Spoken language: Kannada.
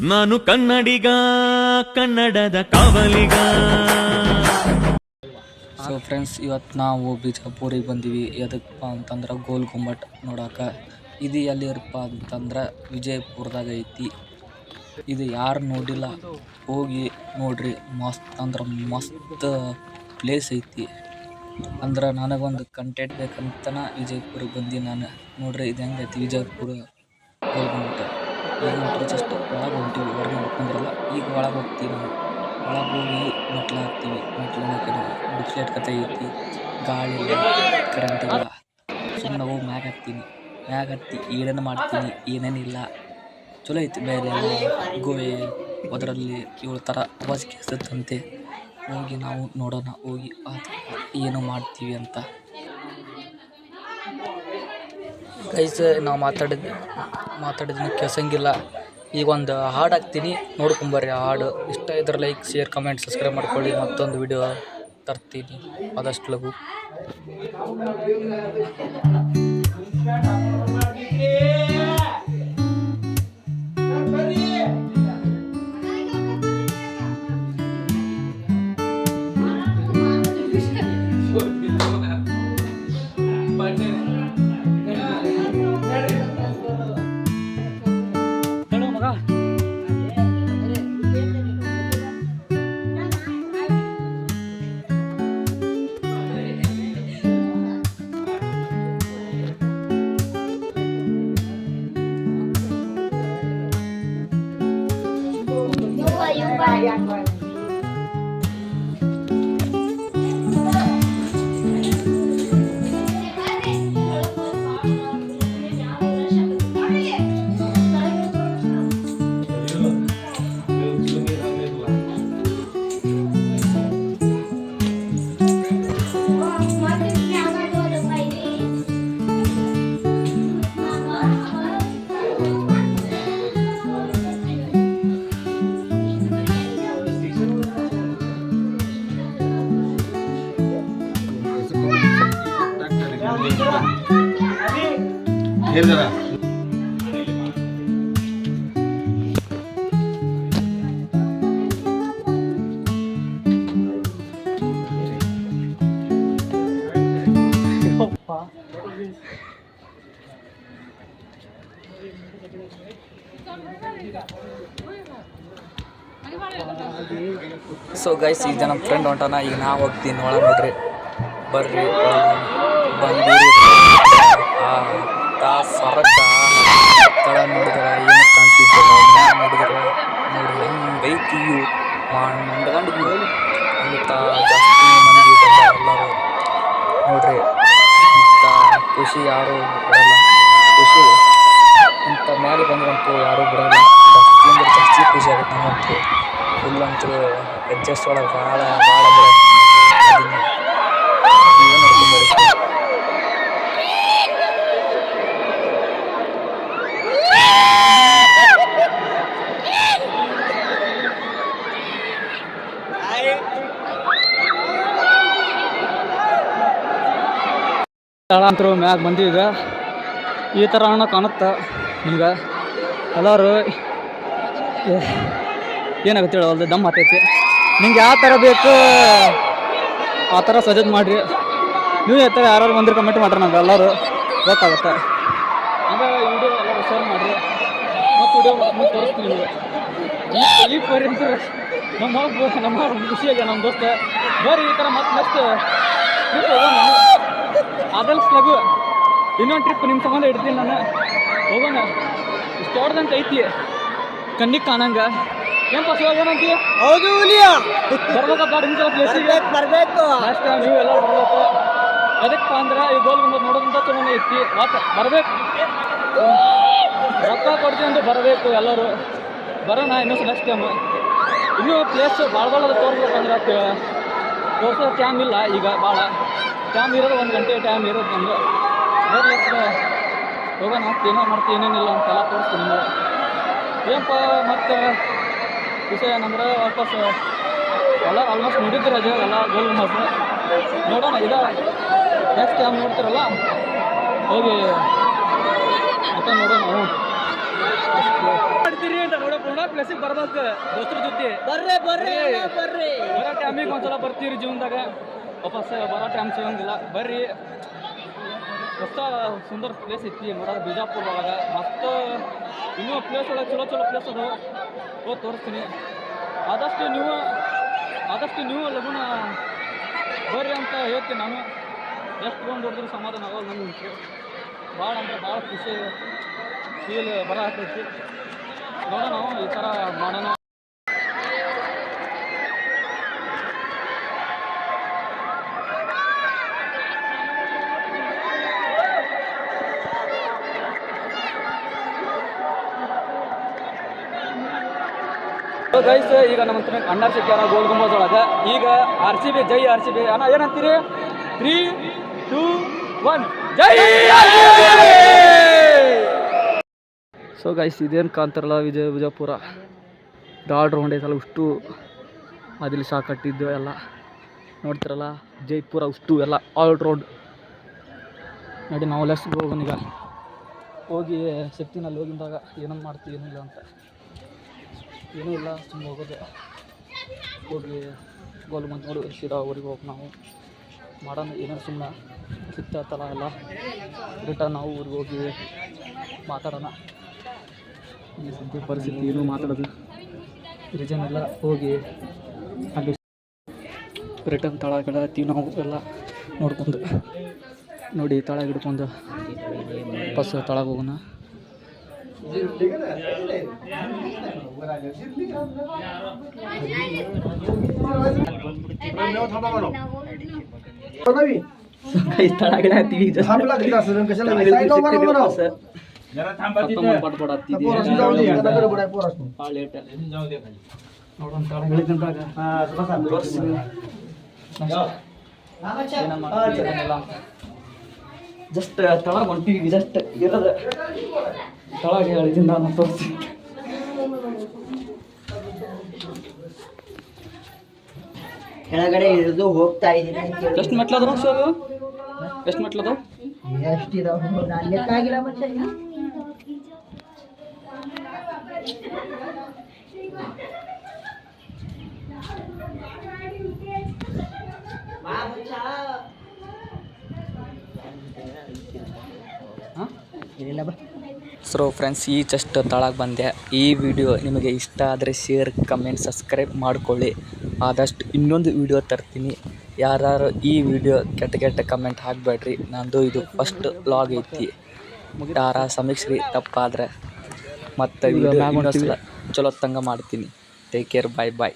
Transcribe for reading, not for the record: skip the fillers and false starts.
ನಾನು ಕನ್ನಡಿಗ, ಕನ್ನಡದ ಕಾವಲಿಗ. ಸೊ ಫ್ರೆಂಡ್ಸ್, ಇವತ್ತು ನಾವು ಬಿಜಾಪುರಿಗೆ ಬಂದೀವಿ. ಎದಕ್ಕಪ್ಪ ಅಂತಂದ್ರೆ ಗೋಲ್ ಗುಮ್ಮಟ್ ನೋಡೋಕೆ. ಇದು ಎಲ್ಲಿರಪ್ಪ ಅಂತಂದ್ರೆ ವಿಜಯಪುರದಾಗ ಐತಿ. ಇದು ಯಾರು ನೋಡಿಲ್ಲ ಹೋಗಿ ನೋಡ್ರಿ. ಮಸ್ತ್ ಅಂದ್ರೆ ಮಸ್ತ್ ಪ್ಲೇಸ್ ಐತಿ. ಅಂದ್ರೆ ನನಗೊಂದು ಕಂಟೆಂಟ್ ಬೇಕಂತನ ವಿಜಯಪುರಕ್ಕೆ ಬಂದು ನಾನು ನೋಡ್ರಿ. ಇದು ಹೆಂಗೈತಿ ವಿಜಯಪುರ ಗೋಲ್ ಗುಮ್ಮಟ್. ಈಗ ನೋಡ್ರಿ ಜಸ್ಟ್ ಒಳಗೆ ಹೊಂಟೀವಿ, ಹೊರಗೆ ನೋಡ್ಕೊಂಡ್ರಲ್ಲ. ಈಗ ಒಳಗೆ ಹೋಗ್ತೀವಿ. ನಾವು ಒಳಗೆ ಹೋಗಿ ಮೆಟ್ಲು ಹಾಕ್ತೀವಿ. ಮೆಟ್ಲು ಬಿಸ್ಲೆಟ್ ಕತೆ ಐತಿ, ಗಾಳಿ ಇಲ್ಲ, ಕರೆಂಟ್ ಇಲ್ಲ. ಸುಮ್ಮನೆ ಹೋಗಿ ಮ್ಯಾಗ ಹತ್ತಿ ಏನೇನು ಮಾಡ್ತೀನಿ, ಏನೇನಿಲ್ಲ. ಚಲೋ ಐತಿ. ಮೇಲೆ ಗೋವೆ ಅದರಲ್ಲಿ 7 ಥರ ಆವಾಜ್ ಕೇಳಿಸುತ್ತಂತೆ. ಹೋಗಿ ನಾವು ನೋಡೋಣ, ಹೋಗಿ ಏನು ಮಾಡ್ತೀವಿ ಅಂತ. ಗೈಸ್, ನಾವು ಮಾತಾಡಿದ್ರೆ ಕೇಳ್ಸಂಗಿಲ್ಲ. ಈಗ ಒಂದು ಹಾಡು ಹಾಕ್ತೀನಿ, ನೋಡ್ಕೊಂಬರ್ರಿ. ಆ ಹಾಡು ಇಷ್ಟ ಇದ್ರೆ ಲೈಕ್, ಶೇರ್, ಕಮೆಂಟ್, ಸಬ್ಸ್ಕ್ರೈಬ್ ಮಾಡ್ಕೊಳ್ಳಿ. ಮತ್ತೊಂದು ವಿಡಿಯೋ ತರ್ತೀನಿ ಆದಷ್ಟು ಲಘು. ಸೊ ಗೈಸ್, ಈಗ ನಮ್ಮ ಫ್ರೆಂಡ್ ಹೊಂಟಾನ. ಈಗ ನಾ ಹೋಗ್ತೀನಿ ಒಳಗೆ. ನೋಡ್ರಿ, ಬರ್ರಿ ಬಂದಿರಿ. ಸ್ವರ್ಗ ತಳ ನೋಡಿದ್ರೆ ಏನು ಕಾಣ್ತಿದ್ದಿಲ್ಲ. ಮ್ಯಾಗ ನೋಡಿದ್ರೆ ನೋಡ್ರಿ ಹೆಂಗೈತಿ ಮಂಡ್ಗಂಡಿದ್ವಿ ಅಂತ. ಜಾಸ್ತಿ ಮಂದಿ ಎಲ್ಲರೂ ನೋಡ್ರಿ. ಇಂಥ ಖುಷಿ ಯಾರೂ ಬಿಡಲ್ಲ. ಖುಷಿ ಇಂಥ ಮೇಲೆ ಬಂದ್ರಂತೂ ಯಾರೂ ಬಿಡಲ್ಲ. ಜಾಸ್ತಿ ಅಂದ್ರೆ ಜಾಸ್ತಿ ಖುಷಿ ಆಗುತ್ತೆ ನಮಗಂತೂ. ಫುಲ್ ಅಂತೂ ಅಡ್ಜಸ್ಟ್ ಒಳಗೆ ಭಾಳ ಅಂದರೆ ಏನು ನೋಡ್ಕೊಂಡ್ಬರಿ. ಸ್ಥಳ ಅಂತರೂ ಮ್ಯಾಗ ಬಂದೀವಿ. ಈಗ ಈ ಥರ ಹಣ ಕಾಣುತ್ತೆ ನಿಮ್ಗೆ. ಎಲ್ಲರೂ ಏನಾಗುತ್ತೆ ಹೇಳೋದು, ದಮ್ ಆಗ್ತೈತಿ. ನಿಂಗೆ ಯಾವ ಥರ ಬೇಕು ಆ ಥರ ಸಜೆಸ್ಟ್ ಮಾಡಿರಿ. ನೀವು ಯಾವ ಥರ ಯಾರು ಬಂದ್ರೆ ಕಮೆಂಟ್ ಮಾಡ್ರಿ, ನಮ್ಗೆ ಎಲ್ಲರೂ ಗೊತ್ತಾಗುತ್ತೆ. ಹಂಗೆ ವಿಡಿಯೋ ಎಲ್ಲರೂ ಶೇರ್ ಮಾಡಿರಿ. ಮತ್ತು ವಿಡಿಯೋ ಮುಂದೆ ತೋರಿಸ್ತೀನಿ ನಿಮಗೆ. ಈ ಪರ್ಯಂತ ನಮ್ಮ ಖುಷಿಯಾಗ ನಮ್ಮ ದೋಸ್ತ ಬರ್ರಿ. ಈ ಥರ ಮತ್ತೆ ನೆಕ್ಸ್ಟ್ ಟ್ರಿಪ್ ಹೋಗೋಣ. ಅದಲ್ಸ್ ಲಗು ಇನ್ನೊಂದು ಟ್ರಿಪ್ ನಿಮ್ಮ ಸಂಬಂಧ ಇಡ್ತೀನಿ ನಾನು. ಹೋಗೋಣ. ಇಷ್ಟು ಹೊಡ್ದಂತ ಐತಿ ಕಣ್ಣಿಗೆ ಕಾಣಂಗೆ. ಏನು ಪಸ್ ಹೋಗೋಣಂತೀ? ಹೌದು, ಬರ್ಬೇಕಪ್ಪ ನಿಮ್ಗೆ ಪ್ಲೇಸಿಗೆ ಬರಬೇಕು. ನೆಕ್ಸ್ಟ್ ಟೈಮ್ ನೀವು ಎಲ್ಲ ಬರ್ಬೇಕು. ಅದಕ್ಕೆ ಅಂದ್ರೆ ಈ ಗೋಲ್ ಗುಮ್ಮಟ್ ನೋಡೋದಂತ ಚಲೋ ಐತಿ. ಬರಬೇಕು, ರೊಕ್ಕ ಕೊಡ್ತೀವಿ ಅಂತ ಬರಬೇಕು ಎಲ್ಲರೂ. ಬರೋಣ ಇನ್ನೊಂದು ನೆಕ್ಸ್ಟ್ ಟೈಮ್. ಇನ್ನೂ ಪ್ಲೇಸ್ ಭಾಳ ಅದು ತೋರಿಸ್ಬೇಕಂದ್ರೆ ತೋರಿಸೋ ಟೈಮ್ ಇಲ್ಲ ಈಗ. ಭಾಳ ಟೈಮ್ ಇರೋದು 1 ಗಂಟೆ ಟೈಮ್ ಇರೋದು ನಮ್ಗೆ. ಹೋಗೋಣ. ಏನೋ ಮಾಡ್ತೀವಿ, ಏನೇನಿಲ್ಲ ಅಂತೆಲ್ಲ ತೋರಿಸ್ತೀನಿ ನಿಮಗೆ. ಏನಪ್ಪ ಮತ್ತು ವಿಷಯ ಏನಂದ್ರೆ ವಾಪಸ್ ಎಲ್ಲರೂ ಆಲ್ಮೋಸ್ಟ್ ನೋಡಿದ್ದೀರ ಅದು ಎಲ್ಲ ಗೋಲ್ ಗುಮ್ಮಟ್. ನೋಡೋಣ. ಇದು ನೆಕ್ಸ್ಟ್ ಟೈಮ್ ನೋಡ್ತಿರಲ್ಲ ಹೋಗಿ ಮತ್ತೆ ನೋಡೋಣ. ಮಾಡ್ತೀರಿ ಅಂತ ನೋಡೋಣ. ಪ್ಲೇಸಿಗೆ ಬರ್ಬೇಕು ದೋಸ್ತರ ಜೊತೆ ಬರೋ ಟೈಮಿಗೆ ಒಂದ್ಸಲ ಬರ್ತೀವಿ ಜೀವನದಾಗ ವಾಪಸ್ ಬರೋ ಟೈಮ್ ಸಿಗಂಗಿಲ್ಲ ಬರ್ರಿ ಹೊಸ ಸುಂದರ ಪ್ಲೇಸ್ ಐತಿ ನೋಡೋದು ಬಿಜಾಪುರ ಒಳಗೆ ಮಸ್ತ್ ಇನ್ನೂ ಪ್ಲೇಸ್ ಒಳಗೆ ಚಲೋ ಪ್ಲೇಸ್ ಅದು ಹೋಗಿ ತೋರಿಸ್ತೀನಿ ಆದಷ್ಟು ನೀವು ಲಗುನ ಬರ್ರಿ ಅಂತ ಹೇಳ್ತೀನಿ ನಾನು ಎಷ್ಟು ಬಂದು ಹೊಡೆದ್ರು ಸಮಾಧಾನ ಆಗೋದು ನನಗೆ ಭಾಳ ಅಂದ್ರೆ ಭಾಳ ಖುಷಿ ಫೀಲ್ ಬರತೈತಿ ನೋಡೋಣ ಈ ಥರ ಮಾಡೋಣ. ಗೈಸ್ ಈಗ ನಮ್ಮ ಅಣ್ಣ ಸಿಕ್ಕ್ಯಾರ ಗೋಲ್ ಗುಂಬಜ್ ಒಳಗೆ ಈಗ RCB ಜೈ RCB ಅಣ್ಣ ಏನಂತೀರಿ 3, 2, 1 ಜೈ ಸೊ ಗೈಸ್ ಇದೇನು ಕಾಣ್ತಾರಲ್ಲ ವಿಜಯಪುರ ದಾಡ್ ರೌಂಡ್ ಐತಲ್ಲ ಅಷ್ಟು ಅದಿಲ್ಲಿ ಶಾ ಕಟ್ಟಿದ್ದು ಎಲ್ಲ ನೋಡ್ತಿರಲ್ಲ ಜೈಪುರ ಅಷ್ಟು ಎಲ್ಲ ಆಲ್ ರೌಂಡ್ ನೋಡಿ ನಾವು ಲೆಸ್ ಹೋಗೋಣೀಗ ಹೋಗಿ ಶಕ್ತಿನಲ್ಲಿ ಹೋಗಿದ್ದಾಗ ಏನೊಂದು ಮಾಡ್ತೀವಿ ಏನಿಲ್ಲ ಅಂತ ಏನೂ ಇಲ್ಲ ಸುಮ್ಮನೆ ಹೋಗೋದು ಹೋಗಿ ಗೋಲ್ ಮಂತ್ ನೋಡಿ ಸೀದಾ ಊರಿಗೆ ಹೋಗಿ ನಾವು ಮಾಡೋಣ ಏನಾರು ಸುಮ್ಮನೆ ಸಿಗ್ತಾತಲ್ಲ ಎಲ್ಲ ರಿಟರ್ನ್ ನಾವು ಊರಿಗೆ ಹೋಗಿ ಮಾತಾಡೋಣ ಈ ಸದ್ಯ ಪರಿಸ್ಥಿತಿ ಏನೂ ಮಾತಾಡೋದು ರೀಸನ್ ಎಲ್ಲ ಹೋಗಿ ಅಲ್ಲಿ ರಿಟರ್ನ್ ತಳಗಡೆ ನಾವು ಎಲ್ಲ ನೋಡ್ಕೊಂಡು ನೋಡಿ ತಳಗ ಹಿಡ್ಕೊಂಡು ಬಸ್ ತಳಗ ಹೋಗೋಣ. ತಳಗಡೆ ಹತ್ತೀವಿ ಜಸ್ಟ್ ತಳಗ ಹೊಂಟಿವಿ ಜಸ್ಟ್ ಇರೋದ ತಳಗ ಹೇಳಿದ್ದೀನಿ ನಾನು ತೋರಿಸಿ ಕೆಳಗಡೆ ಇಳಿದು ಹೋಗ್ತಾ ಇದ್ದೀನಿ. ಎಷ್ಟು ಮೆಟ್ಲದ ಸರ್ ಎಷ್ಟು ಮೆಟ್ಲದ ಎಷ್ಟಿದಾವೆ ನಾನು ಲೆಕ್ಕ ಆಗಿಲ್ಲ ಮತ್ತೆ ಸೊ ಫ್ರೆಂಡ್ಸ್ ಈ ಜಸ್ಟ್ ತಳಗೆ ಬಂದೆ. ಈ ವಿಡಿಯೋ ನಿಮಗೆ ಇಷ್ಟ ಆದರೆ ಶೇರ್ ಕಮೆಂಟ್ ಸಬ್ಸ್ಕ್ರೈಬ್ ಮಾಡಿಕೊಳ್ಳಿ. ಆದಷ್ಟು ಇನ್ನೊಂದು ವಿಡಿಯೋ ತರ್ತೀನಿ. ಯಾರು ಈ ವಿಡಿಯೋ ಕೆಟ್ಟ ಕಮೆಂಟ್ ಹಾಕಬೇಡ್ರಿ. ನಂದು ಇದು ಫಸ್ಟ್ ವ್ಲಾಗ್ ಐತಿ. ಯಾರ ಸಮೀಕ್ಷೆ ತಪ್ಪಾದರೆ ಮತ್ತು ವಿಡಿಯೋ ಚಲೋ ತಂಗ ಮಾಡ್ತೀನಿ. ಟೇಕ್ ಕೇರ್, ಬಾಯ್.